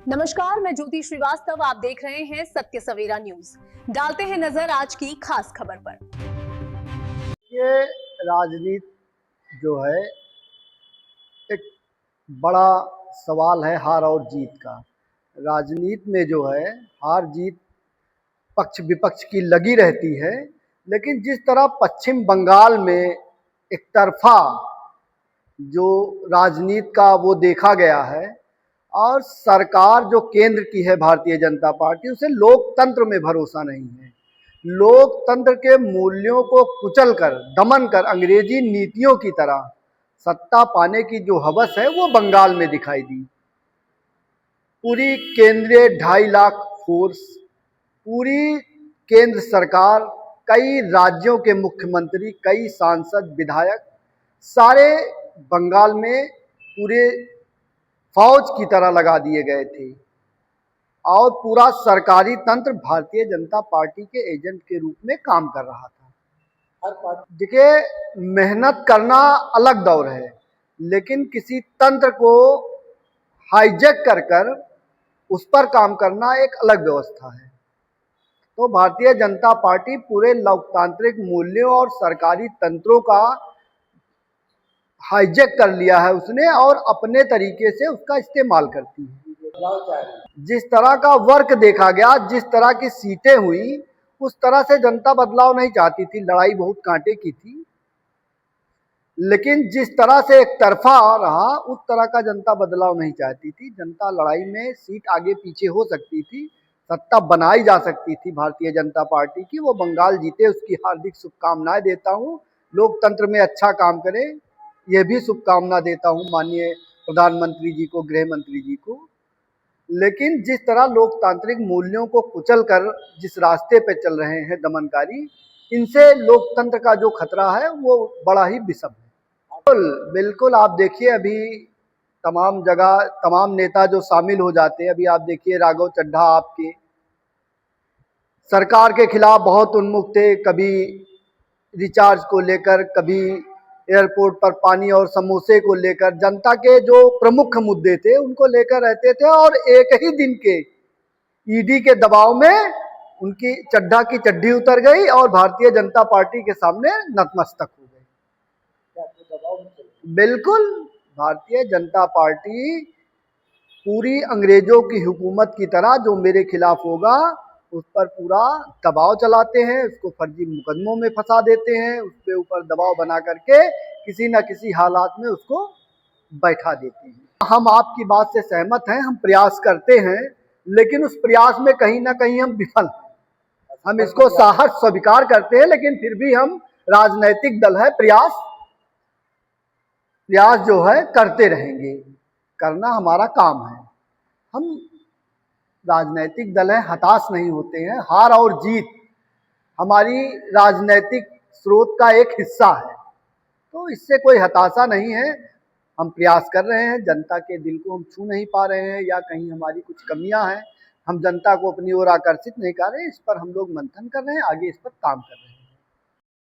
नमस्कार, मैं ज्योति श्रीवास्तव। आप देख रहे हैं सत्य सवेरा न्यूज। डालते हैं नजर आज की खास खबर पर। ये राजनीति जो है एक बड़ा सवाल है हार और जीत का। राजनीति में जो है हार जीत पक्ष विपक्ष की लगी रहती है, लेकिन जिस तरह पश्चिम बंगाल में एक तरफा जो राजनीति का वो देखा गया है और सरकार जो केंद्र की है भारतीय जनता पार्टी, उसे लोकतंत्र में भरोसा नहीं है। लोकतंत्र के मूल्यों को कुचल कर, दमन कर अंग्रेजी नीतियों की तरह सत्ता पाने की जो हवस है वो बंगाल में दिखाई दी। पूरी केंद्रीय 2.5 लाख फोर्स, पूरी केंद्र सरकार, कई राज्यों के मुख्यमंत्री, कई सांसद, विधायक सारे बंगाल में पूरे फौज की तरह लगा दिए गए थे और पूरा सरकारी तंत्र भारतीय जनता पार्टी के एजेंट के रूप में काम कर रहा था। देखिए, मेहनत करना अलग दौर है, लेकिन किसी तंत्र को हाईजैक कर उस पर काम करना एक अलग व्यवस्था है। तो भारतीय जनता पार्टी पूरे लोकतांत्रिक मूल्यों और सरकारी तंत्रों का हाईजैक कर लिया है उसने और अपने तरीके से उसका इस्तेमाल करती है। जिस तरह का वर्क देखा गया, जिस तरह की सीटें हुई, उस तरह से जनता बदलाव नहीं चाहती थी। लड़ाई बहुत कांटे की थी, लेकिन जिस तरह से एक तरफा रहा उस तरह का जनता बदलाव नहीं चाहती थी। जनता लड़ाई में सीट आगे पीछे हो सकती थी, सत्ता बनाई जा सकती थी भारतीय जनता पार्टी की। वो बंगाल जीते, उसकी हार्दिक शुभकामनाएं देता हूँ। लोकतंत्र में अच्छा काम करे, यह भी शुभकामना देता हूँ माननीय प्रधानमंत्री जी को, गृह मंत्री जी को। लेकिन जिस तरह लोकतांत्रिक मूल्यों को कुचल कर जिस रास्ते पे चल रहे हैं दमनकारी, इनसे लोकतंत्र का जो खतरा है वो बड़ा ही विषम है। बिल्कुल बिल्कुल, आप देखिए अभी तमाम जगह तमाम नेता जो शामिल हो जाते हैं, अभी आप देखिए राघव चड्ढा आपके सरकार के खिलाफ बहुत उन्मुख थे, कभी रिचार्ज को लेकर, कभी एयरपोर्ट पर पानी और समोसे को लेकर, जनता के जो प्रमुख मुद्दे थे उनको लेकर रहते थे। और एक ही दिन के ईडी के दबाव में उनकी चड्ढा की चड्ढी उतर गई और भारतीय जनता पार्टी के सामने नतमस्तक हो गई। बिल्कुल, भारतीय जनता पार्टी पूरी अंग्रेजों की हुकूमत की तरह जो मेरे खिलाफ होगा उस पर पूरा दबाव चलाते हैं, उसको फर्जी मुकदमों में फंसा देते हैं, उसके ऊपर दबाव बना करके किसी न किसी हालात में उसको बैठा देते हैं। हम आपकी बात से सहमत हैं, हम प्रयास करते हैं, लेकिन उस प्रयास में कहीं ना कहीं हम विफल हैं। हम इसको साहस स्वीकार करते हैं, लेकिन फिर भी हम राजनैतिक दल है, प्रयास जो है करते रहेंगे। करना हमारा काम है। हम राजनैतिक दल है, हताश नहीं होते हैं। हार और जीत हमारी राजनैतिक स्रोत का एक हिस्सा है, तो इससे कोई हताशा नहीं है। हम प्रयास कर रहे हैं, जनता के दिल को हम छू नहीं पा रहे हैं या कहीं हमारी कुछ कमियां हैं, हम जनता को अपनी ओर आकर्षित नहीं कर रहे हैं। इस पर हम लोग मंथन कर रहे हैं, आगे इस पर काम कर रहे हैं।